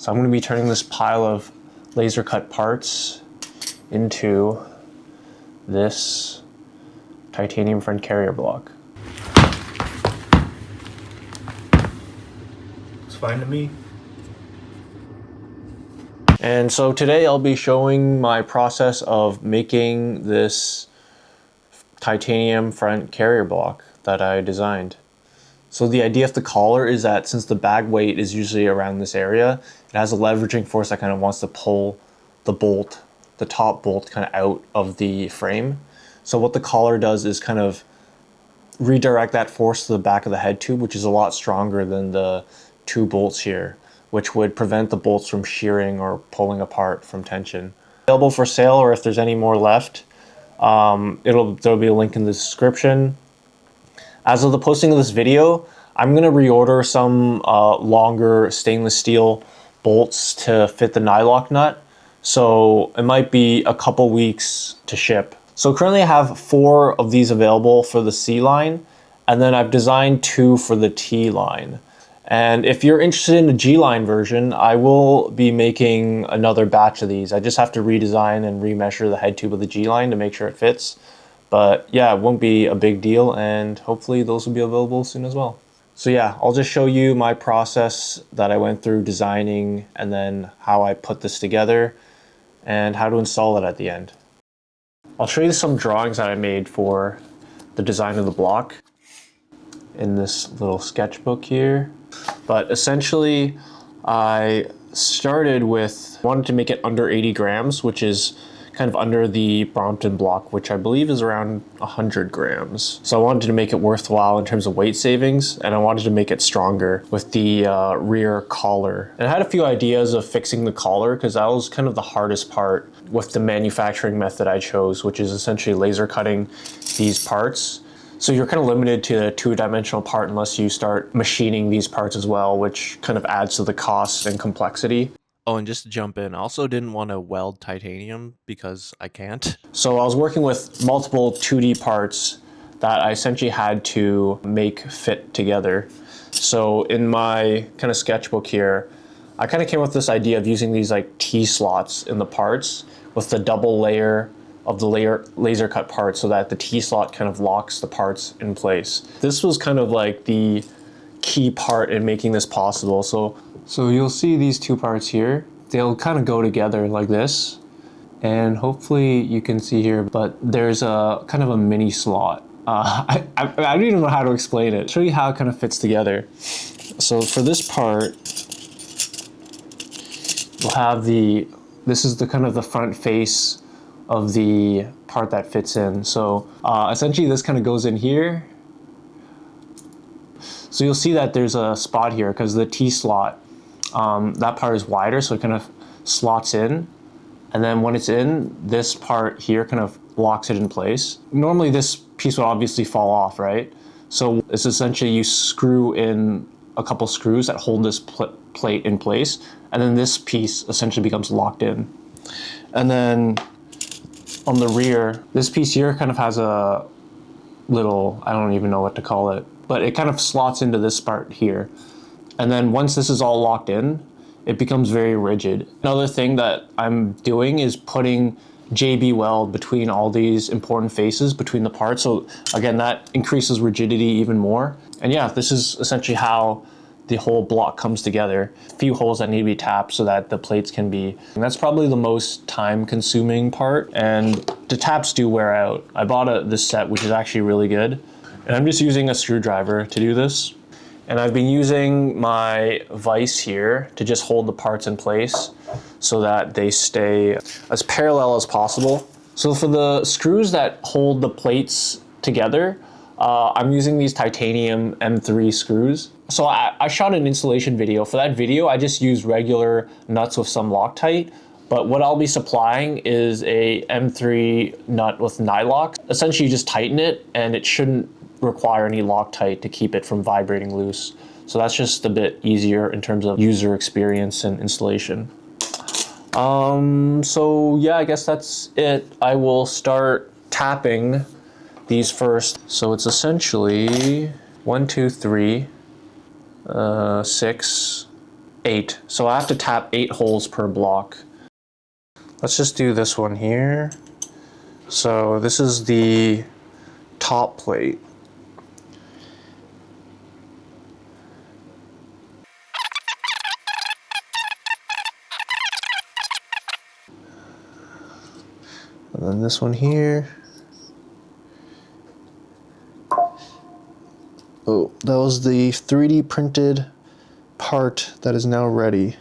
So I'm going to be turning this pile of laser cut parts into this titanium front carrier block. It's fine to me. And so today I'll be showing my process of making this titanium front carrier block that I designed. So the idea of the collar is that since the bag weight is usually around this area, it has a leveraging force that kind of wants to pull the bolt, the top bolt, kind of out of the frame. So what the collar does is kind of redirect that force to the back of the head tube, which is a lot stronger than the two bolts here, which would prevent the bolts from shearing or pulling apart from tension. Available for sale, or if there's any more left, there'll be a link in the description. As of the posting of this video, I'm going to reorder some longer stainless steel bolts to fit the nylock nut. So it might be a couple weeks to ship. So currently I have 4 of these available for the C line, and then I've designed 2 for the T line. And if you're interested in the G line version, I will be making another batch of these. I just have to redesign and remeasure the head tube of the G line to make sure it fits. But yeah, it won't be a big deal, and hopefully those will be available soon as well. So yeah, I'll just show you my process that I went through designing, and then how I put this together and how to install it at the end. I'll show you some drawings that I made for the design of the block in this little sketchbook here. But essentially, I started with, wanted to make it under 80 grams, which is kind of under the Brompton block, which I believe is around 100 grams. So I wanted to make it worthwhile in terms of weight savings, and I wanted to make it stronger with the rear collar. And I had a few ideas of fixing the collar, because that was kind of the hardest part with the manufacturing method I chose, which is essentially laser cutting these parts. So you're kind of limited to a 2-dimensional part unless you start machining these parts as well, which kind of adds to the cost and complexity. Oh, and just to jump in, I also didn't want to weld titanium because I can't. So I was working with multiple 2D parts that I essentially had to make fit together. So in my kind of sketchbook here, I kind of came up with this idea of using these like T-slots in the parts with the double layer of the laser cut parts, so that the T-slot kind of locks the parts in place. This was kind of like the key part in making this possible. So you'll see these 2 parts here. They'll kind of go together like this. And hopefully you can see here, but there's a kind of a mini slot. I don't even know how to explain it. I'll show you how it kind of fits together. So for this part, we'll have this is the kind of the front face of the part that fits in. So essentially this kind of goes in here. So you'll see that there's a spot here because the T-slot, that part is wider, so it kind of slots in. And then when it's in, this part here kind of locks it in place. Normally this piece would obviously fall off, right? So it's essentially you screw in a couple screws that hold this plate in place, and then this piece essentially becomes locked in. And then on the rear, this piece here kind of has a little, I don't even know what to call it, but it kind of slots into this part here. And then once this is all locked in, it becomes very rigid. Another thing that I'm doing is putting JB weld between all these important faces between the parts. So again, that increases rigidity even more. And yeah, this is essentially how the whole block comes together. A few holes that need to be tapped so that the plates can be, and that's probably the most time consuming part. And the taps do wear out. I bought this set, which is actually really good. And I'm just using a screwdriver to do this. And I've been using my vise here to just hold the parts in place so that they stay as parallel as possible. So for the screws that hold the plates together, I'm using these titanium M3 screws. So I shot an installation video. For that video, I just used regular nuts with some Loctite. But what I'll be supplying is a M3 nut with nylock. Essentially, you just tighten it, and it shouldn't require any Loctite to keep it from vibrating loose. So that's just a bit easier in terms of user experience and installation. So yeah, I guess that's it. I will start tapping these first. So it's essentially 1, 2, 3, 6, 8. So I have to tap 8 holes per block. Let's just do this one here. So this is the top plate. And then this one here. Oh, that was the 3D printed part that is now ready.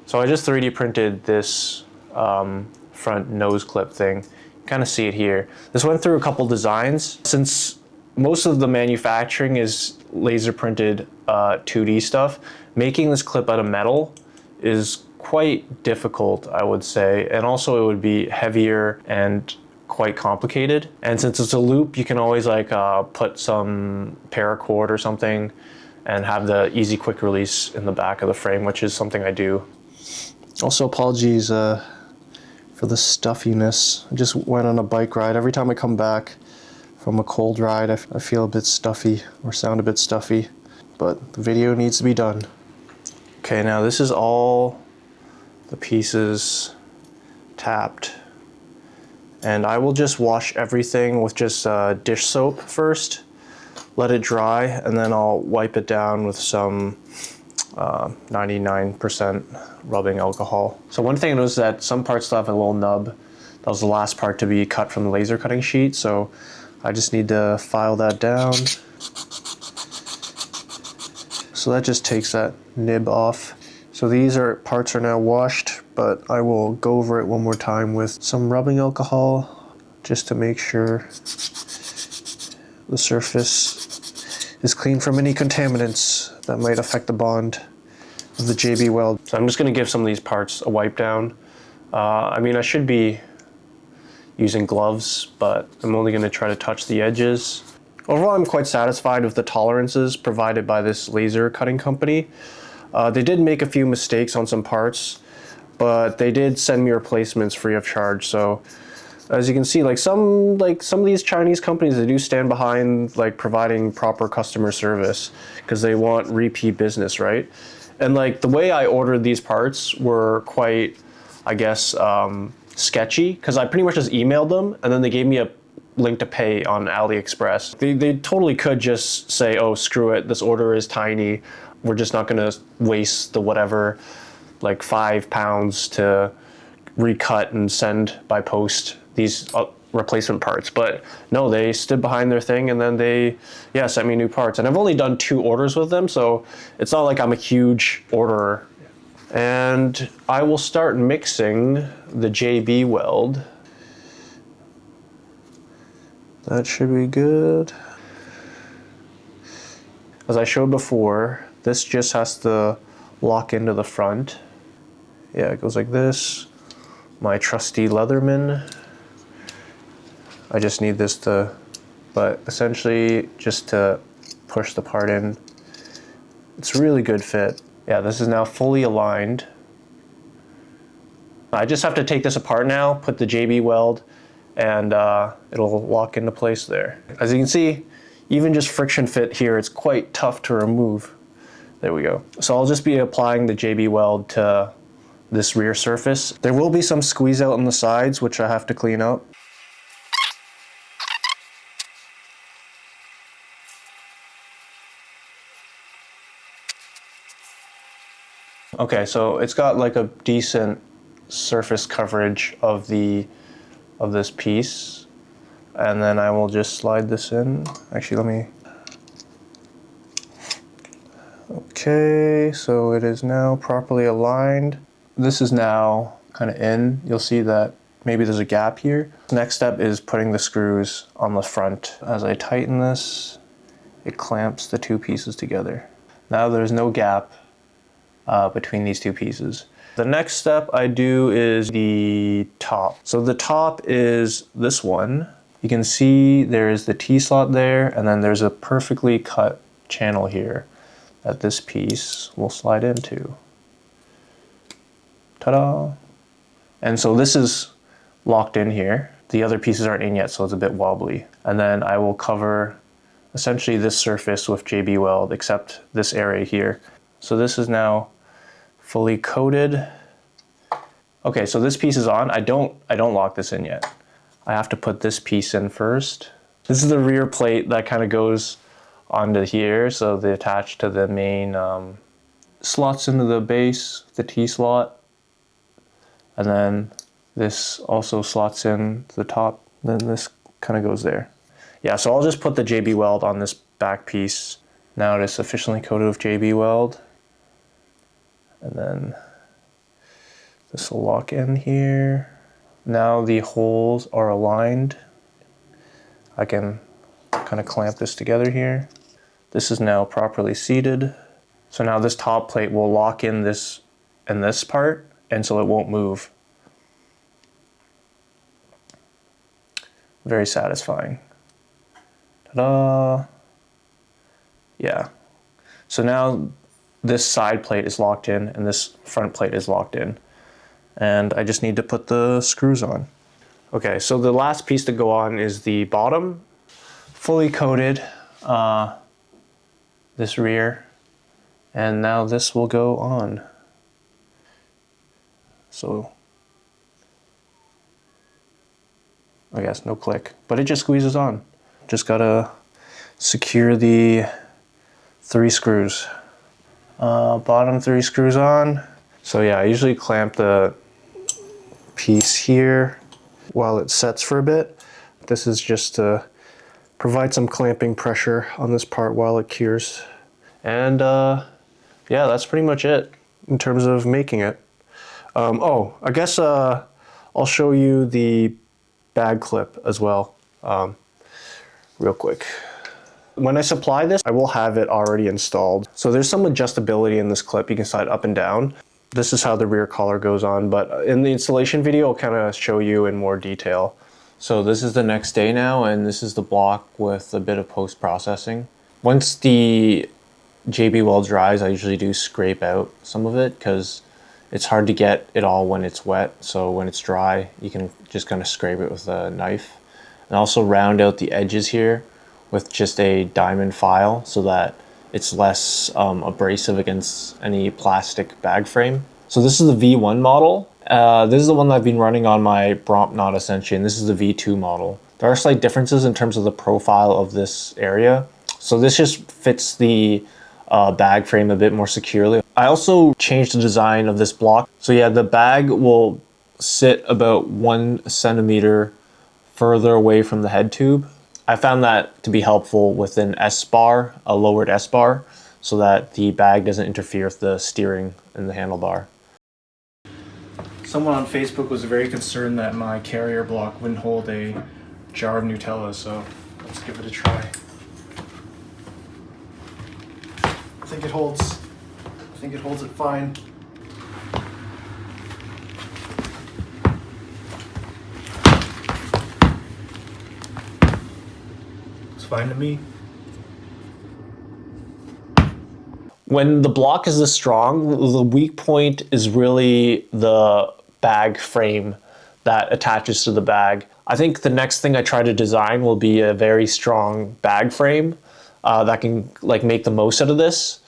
So I just 3D printed this front nose clip thing. You kind of see it here. This went through a couple designs. Since most of the manufacturing is laser printed 2D stuff, making this clip out of metal is quite difficult, I would say. And also it would be heavier and quite complicated. And since it's a loop, you can always like put some paracord or something and have the easy quick release in the back of the frame, which is something I do. Also, apologies for the stuffiness. I just went on a bike ride. Every time I come back from a cold ride, I feel a bit stuffy or sound a bit stuffy, but the video needs to be done. Okay, now this is all the pieces tapped. And I will just wash everything with just dish soap first, let it dry, and then I'll wipe it down with some 99% rubbing alcohol. So one thing I noticed is that some parts still have a little nub. That was the last part to be cut from the laser cutting sheet, so I just need to file that down. So that just takes that nib off. So these parts are now washed, but I will go over it one more time with some rubbing alcohol just to make sure the surface is clean from any contaminants that might affect the bond of the JB weld. So I'm just going to give some of these parts a wipe down. I mean, I should be using gloves, but I'm only going to try to touch the edges. Overall, I'm quite satisfied with the tolerances provided by this laser cutting company. They did make a few mistakes on some parts, but they did send me replacements free of charge. So as you can see, like some of these Chinese companies, they do stand behind like providing proper customer service because they want repeat business, right? And like the way I ordered these parts were quite, I guess, sketchy, because I pretty much just emailed them and then they gave me a link to pay on AliExpress. They totally could just say, oh, screw it, this order is tiny. We're just not gonna waste the whatever, like £5 to recut and send by post these replacement parts. But no, they stood behind their thing and then they, yeah, sent me new parts. And I've only done 2 orders with them, so it's not like I'm a huge orderer. And I will start mixing the JB weld. That should be good. As I showed before, this just has to lock into the front. Yeah, it goes like this. My trusty Leatherman. I just need this to, but essentially just to push the part in. It's a really good fit. Yeah, this is now fully aligned. I just have to take this apart now, put the JB weld, and it'll lock into place there. As you can see, even just friction fit here, it's quite tough to remove. There we go. So I'll just be applying the JB weld to this rear surface. There will be some squeeze out on the sides, which I have to clean up. Okay, so it's got like a decent surface coverage of this piece. And then I will just slide this in. Actually, let me. Okay, so it is now properly aligned. This is now kind of in. You'll see that maybe there's a gap here. Next step is putting the screws on the front. As I tighten this, it clamps the 2 pieces together. Now there's no gap between these 2 pieces. The next step I do is the top. So the top is this one. You can see there is the T-slot there, and then there's a perfectly cut channel here that this piece will slide into. Ta-da! And so this is locked in here. The other pieces aren't in yet, so it's a bit wobbly. And then I will cover essentially this surface with JB weld, except this area here. So this is now fully coated. Okay, so this piece is on. I don't lock this in yet. I have to put this piece in first. This is the rear plate that kind of goes onto here, so they attach to the main slots into the base, the T-slot, and then this also slots in the top, then this kind of goes there. Yeah, so I'll just put the JB Weld on this back piece. Now it is sufficiently coated with JB Weld, and then this will lock in here. Now the holes are aligned. I can kind of clamp this together here. This is now properly seated. So now this top plate will lock in this and this part, and so it won't move. Very satisfying. Ta-da! Yeah. So now this side plate is locked in and this front plate is locked in. And I just need to put the screws on. Okay, so the last piece to go on is the bottom. Fully coated, this rear. And now this will go on. So, I guess no click, but it just squeezes on. Just gotta secure the 3 screws. Bottom 3 screws on. So yeah, I usually clamp the piece here while it sets for a bit. This is just to provide some clamping pressure on this part while it cures. And yeah, that's pretty much it in terms of making it. Oh, I guess I'll show you the bag clip as well, real quick. When I supply this, I will have it already installed. So there's some adjustability in this clip. You can slide up and down. This is how the rear collar goes on, but in the installation video, I'll kind of show you in more detail. So this is the next day now, and this is the block with a bit of post-processing. Once the JB Weld dries, I usually do scrape out some of it because it's hard to get it all when it's wet. So when it's dry, you can just kind of scrape it with a knife. And also round out the edges here with just a diamond file so that it's less abrasive against any plastic bag frame. So this is the V1 model. This is the one that I've been running on my Brompton essentially, and this is the V2 model. There are slight differences in terms of the profile of this area. So this just fits the bag frame a bit more securely. I also changed the design of this block. So yeah, the bag will sit about 1 centimeter further away from the head tube. I found that to be helpful with an S-bar, a lowered S-bar, so that the bag doesn't interfere with the steering and the handlebar. Someone on Facebook was very concerned that my carrier block wouldn't hold a jar of Nutella, so let's give it a try. I think it holds it fine. Fine to me. When the block is this strong, the weak point is really the bag frame that attaches to the bag. I think the next thing I try to design will be a very strong bag frame that can like make the most out of this.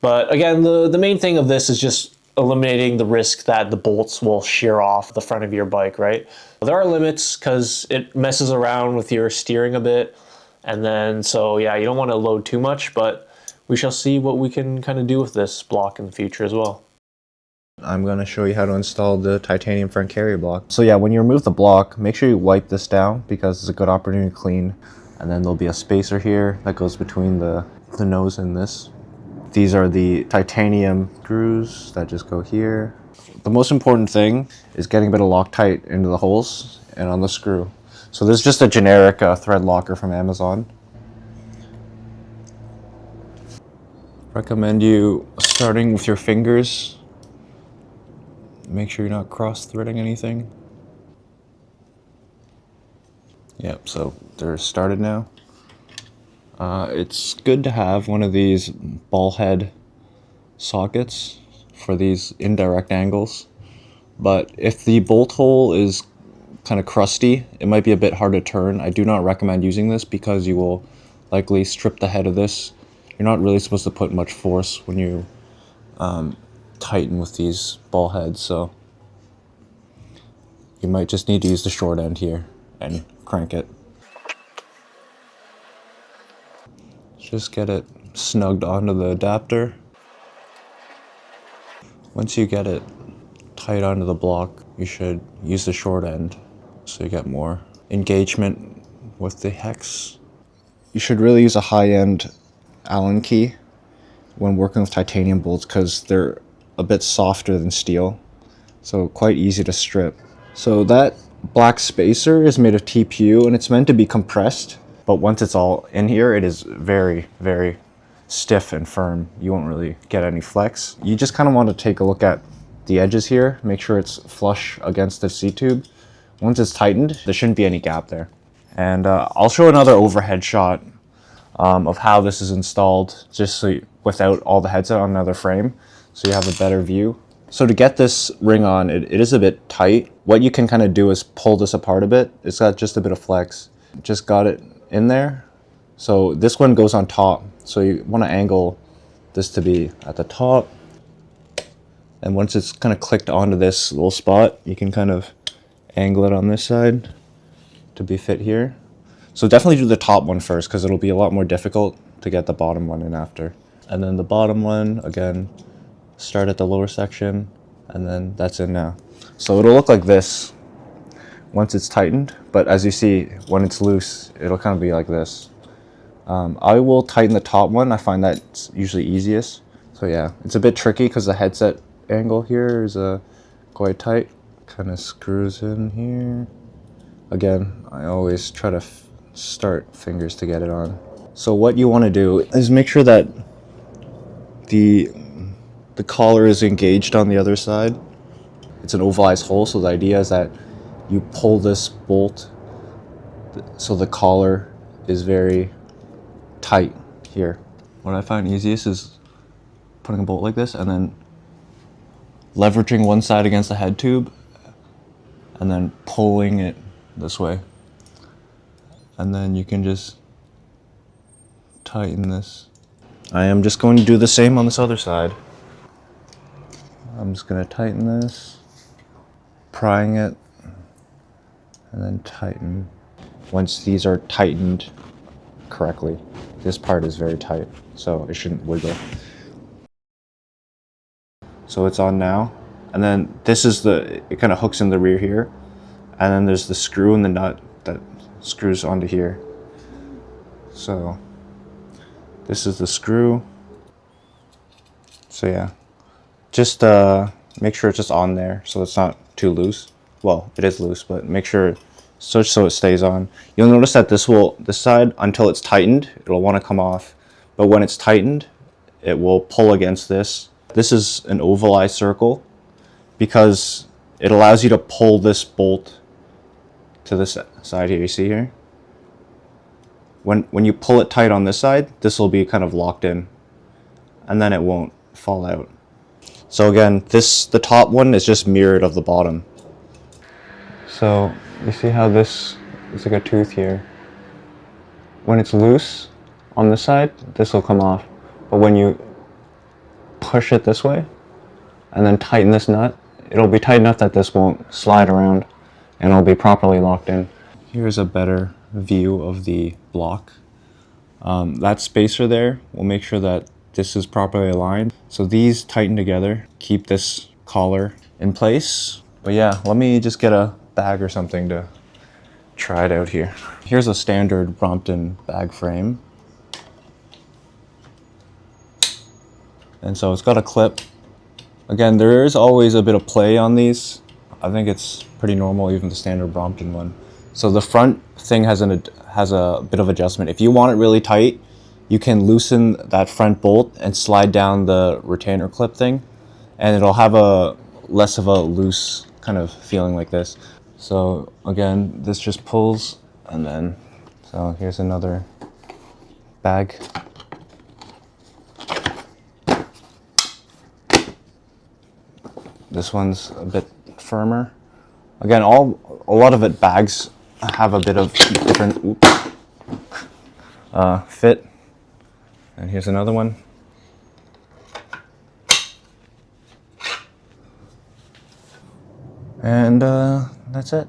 But again, the main thing of this is just eliminating the risk that the bolts will shear off the front of your bike, right? There are limits because it messes around with your steering a bit. And then, so yeah, you don't want to load too much, but we shall see what we can kind of do with this block in the future as well. I'm going to show you how to install the titanium front carrier block. So yeah, when you remove the block, make sure you wipe this down because it's a good opportunity to clean. And then there'll be a spacer here that goes between the nose and this. These are the titanium screws that just go here. The most important thing is getting a bit of Loctite into the holes and on the screw. So this is just a generic thread locker from Amazon. Recommend you starting with your fingers. Make sure you're not cross-threading anything. Yep, so they're started now. It's good to have one of these ball head sockets for these indirect angles. But if the bolt hole is kind of crusty, it might be a bit hard to turn. I do not recommend using this because you will likely strip the head of this. You're not really supposed to put much force when you tighten with these ball heads, so you might just need to use the short end here and crank it. Just get it snugged onto the adapter. Once you get it tight onto the block, you should use the short end so you get more engagement with the hex. You should really use a high-end Allen key when working with titanium bolts because they're a bit softer than steel, so quite easy to strip. So that black spacer is made of TPU and it's meant to be compressed, but once it's all in here, it is very, very stiff and firm. You won't really get any flex. You just kind of want to take a look at the edges here, make sure it's flush against the C-tube. Once it's tightened, there shouldn't be any gap there. And I'll show another overhead shot of how this is installed, just so without all the headset on another frame, so you have a better view. So to get this ring on, it is a bit tight. What you can kind of do is pull this apart a bit. It's got just a bit of flex. Just got it in there. So this one goes on top. So you want to angle this to be at the top. And once it's kind of clicked onto this little spot, you can kind of angle it on this side to be fit here. So definitely do the top one first because it'll be a lot more difficult to get the bottom one in after. And then the bottom one, again, start at the lower section and then that's in now. So it'll look like this once it's tightened, but as you see, when it's loose, it'll kind of be like this. I will tighten the top one. I find that's usually easiest. So yeah, it's a bit tricky because the headset angle here is quite tight. Kind of screws in here. Again, I always try to start fingers to get it on. So what you want to do is make sure that the collar is engaged on the other side. It's an ovalized hole, so the idea is that you pull this bolt so the collar is very tight here. What I find easiest is putting a bolt like this and then leveraging one side against the head tube and then pulling it this way. And then you can just tighten this. I am just going to do the same on this other side. I'm just going to tighten this, prying it, and then tighten. Once these are tightened correctly, this part is very tight, so it shouldn't wiggle. So it's on now, and then this is it kind of hooks in the rear here, and then there's the screw and the nut that screws onto here. So this is the screw. So yeah, just make sure it's just on there so it's not too loose. Well, it is loose, but make sure so it stays on. You'll notice that this side, until it's tightened, it'll want to come off, but when it's tightened, it will pull against this. This is an ovalized circle because it allows you to pull this bolt to this side here. You see here? When you pull it tight on this side, this will be kind of locked in, and then it won't fall out. So again, the top one is just mirrored of the bottom. So you see how this is like a tooth here. When it's loose on this side, this will come off. But when you push it this way and then tighten this nut, it'll be tight enough that this won't slide around and it'll be properly locked in. Here's a better view of the block. That spacer there will make sure that this is properly aligned. So these tighten together, keep this collar in place. But yeah, let me just get a bag or something to try it out here. Here's a standard Brompton bag frame. And so it's got a clip. Again, there is always a bit of play on these. I think it's pretty normal, even the standard Brompton one. So the front thing has a bit of adjustment. If you want it really tight, you can loosen that front bolt and slide down the retainer clip thing, and it'll have a less of a loose kind of feeling like this. So again, this just pulls, and then, so here's another bag. This one's a bit firmer. Again, a lot of it bags have a bit of different fit. And here's another one. And that's it.